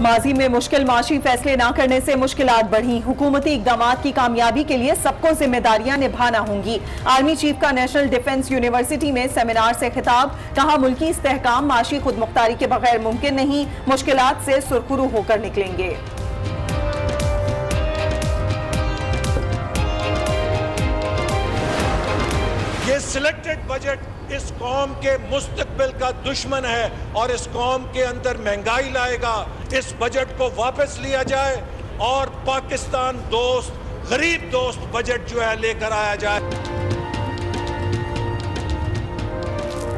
माजी में मुश्किल माशी फैसले न करने से मुश्किलात बढ़ी। हुकूमती इकदामात की कामयाबी के लिए सबको जिम्मेदारियां निभाना होंगी। आर्मी चीफ का नेशनल डिफेंस यूनिवर्सिटी में सेमिनार से खिताब। कहा, मुल्की इस्तेहकाम माशी खुदमुख्तारी के बगैर मुमकिन नहीं, मुश्किलात से सुरखरू होकर निकलेंगे। ये सिलेक्टेड बजट इस कौम के मुस्तकबिल का दुश्मन है और इस कौम के अंदर महंगाई लाएगा। इस बजट को वापस लिया जाए और पाकिस्तान दोस्त, गरीब दोस्त बजट जो है लेकर आया जाए।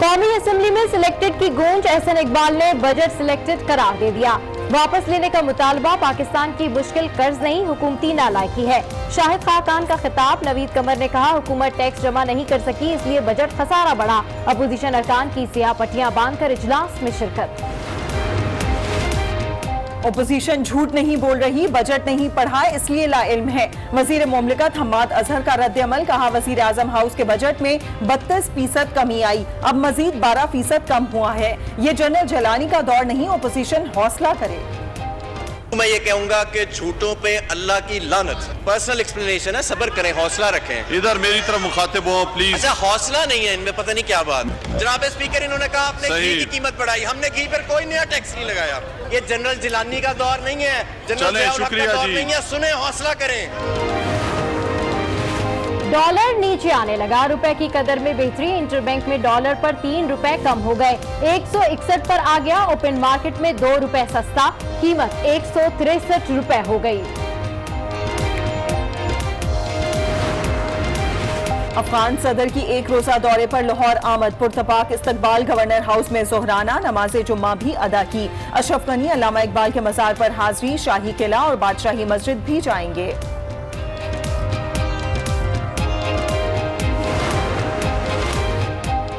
कौमी असेंबली में सिलेक्टेड की गूंज। एहसन इकबाल ने बजट सिलेक्टेड करार दे दिया। वापस लेने का मुतालबा पाकिस्तान की मुश्किल कर्ज नहीं, हुकूमती नालायकी है। शाहिद खाकान का खिताब। नवीद कमर ने कहा, हुकूमत टैक्स जमा नहीं कर सकी, इसलिए बजट खसारा बढ़ा। अपोजिशन अरकान की सियाह पट्टियां बांधकर इजलास में शिरकत। ओपोजिशन झूठ नहीं बोल रही, बजट नहीं पढ़ा इसलिए लाइल्म है। वजीर मुमलिकत हम्माद अजहर का रद्द-ए-अमल। कहा, वजीर आजम हाउस के बजट में 32% कमी आई, अब मजीद 12% कम हुआ है। ये जनरल जलानी का दौर नहीं, ओपोजिशन हौसला करे। मैं ये कहूंगा कि झूठों पे अल्लाह की लानत। पर्सनल एक्सप्लेनेशन है, सब्र करें, हौसला रखें। इधर मेरी तरफ मुखातिब हो प्लीज। अच्छा, हौसला नहीं है इनमें, पता नहीं क्या बात। जनाब स्पीकर, इन्होंने कहा आपने घी की कीमत बढ़ाई, हमने घी पर कोई नया टैक्स नहीं लगाया। ये जनरल जिलानी का दौर नहीं है, जनरल शुक्रिया का दौर जी। नहीं है। सुने, हौसला करें। डॉलर नीचे आने लगा, रुपए की कदर में बेहतरी। इंटरबैंक में डॉलर पर 3 रुपए कम हो गए, 161 पर आ गया। ओपन मार्केट में 2 रुपए सस्ता, कीमत 163 रुपए हो गई। अफगान सदर की एक रोजा दौरे पर लाहौर आमद। पुरतपाक इस्तकबाल। गवर्नर हाउस में जोहराना नमाज जुम्मा भी अदा की। अशरफ गनी अल्लामा इकबाल के मजार पर हाजिरी। शाही किला और बादशाही मस्जिद भी जाएंगे।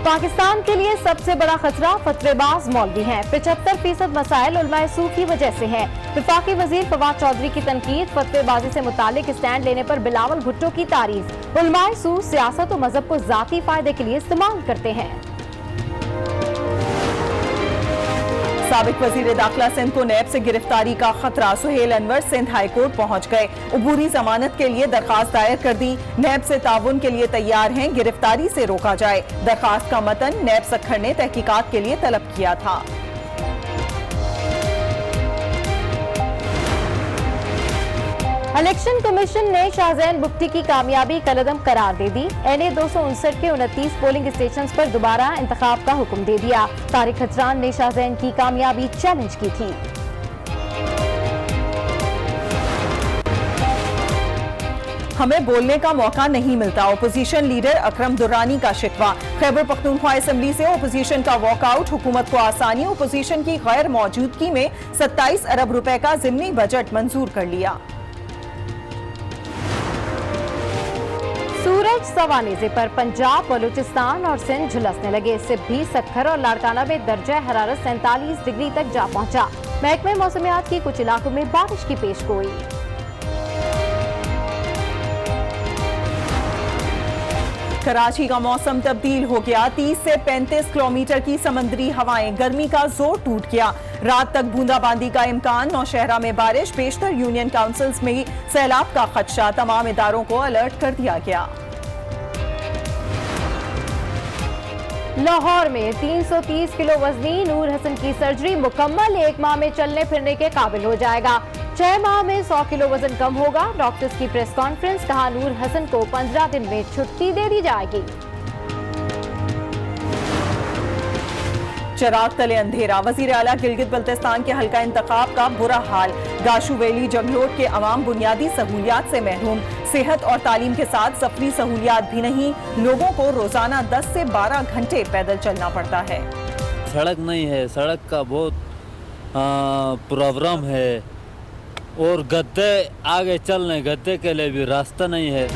पाकिस्तान के लिए सबसे बड़ा खतरा फतवेबाज मौलवी हैं। 75% मसाइल उलमाए सू की वजह से है। वफाकी वजीर फवाद चौधरी की तनकीद। फतवेबाजी से मुतालिक स्टैंड लेने पर बिलावल भुट्टो की तारीफ। उलमाए सू सियासत और मजहब को जाती फायदे के लिए इस्तेमाल करते हैं। साबिक वजीर दाखिला सिंध को नैब से गिरफ्तारी का खतरा। सुहेल अनवर सिंध हाई कोर्ट पहुंच गए। अबूरी जमानत के लिए दरखास्त दायर कर दी। नैब से ताउन के लिए तैयार हैं, गिरफ्तारी से रोका जाए। दरखास्त का मतन नैब सखर ने तहकीकात के लिए तलब किया था। इलेक्शन कमीशन ने शाहजैन बुख्ती की कामयाबी कलअदम करार दे दी। NA 259 के 29 पोलिंग स्टेशन पर दोबारा इंतखाब का हुक्म दे दिया। तारिक खचरान ने शाहजैन की कामयाबी चैलेंज की थी। हमें बोलने का मौका नहीं मिलता, ओपोजिशन लीडर अकरम दुर्रानी का शिकवा। खैबर पख्तूनख्वा असेंबली से ओपोजिशन का वॉकआउट। हुकूमत को आसानी। ओपोजिशन की गैर मौजूदगी में 27 अरब रुपए का ज़िमनी बजट मंजूर कर लिया। सूरज सवानेजे पर पंजाब, बलूचिस्तान और सिंध झुलसने लगे। सिब्भी, सक्खर और लाड़काना में दर्जा हरारत 47 डिग्री तक जा पहुंचा। महकमे मौसमियात की कुछ इलाकों में बारिश की पेशगोई। कराची का मौसम तब्दील हो गया। 30 से 35 किलोमीटर की समंदरी हवाएं। गर्मी का जोर टूट गया। रात तक बूंदाबांदी का इम्कान। नौशहरा में बारिश। पेशतर यूनियन काउंसिल्स में सैलाब का खदशा। तमाम इदारों को अलर्ट कर दिया गया। लाहौर में 330 किलो वजनी नूर हसन की सर्जरी मुकम्मल। 1 माह में चलने फिरने के काबिल हो जाएगा। 6 माह में 100 किलो वजन कम होगा। डॉक्टर्स की प्रेस कॉन्फ्रेंस। कहा, नूर हसन को 15 दिन में छुट्टी दे दी जाएगी। चिराग तले अंधेरा। वजीर आला गिलगित बल्तिस्तान के हल्का इंतखाब का बुरा हाल। गाशू वैली जंगलोट के अवाम बुनियादी सहूलियात से महरूम। सेहत और तालीम के साथ सफरी सहूलियात भी नहीं। लोगों को रोजाना 10 से 12 घंटे पैदल चलना पड़ता है। सड़क नहीं है, सड़क का बहुत प्रॉब्लम है और गद्दे आगे चलने गद्दे के लिए भी रास्ता नहीं है।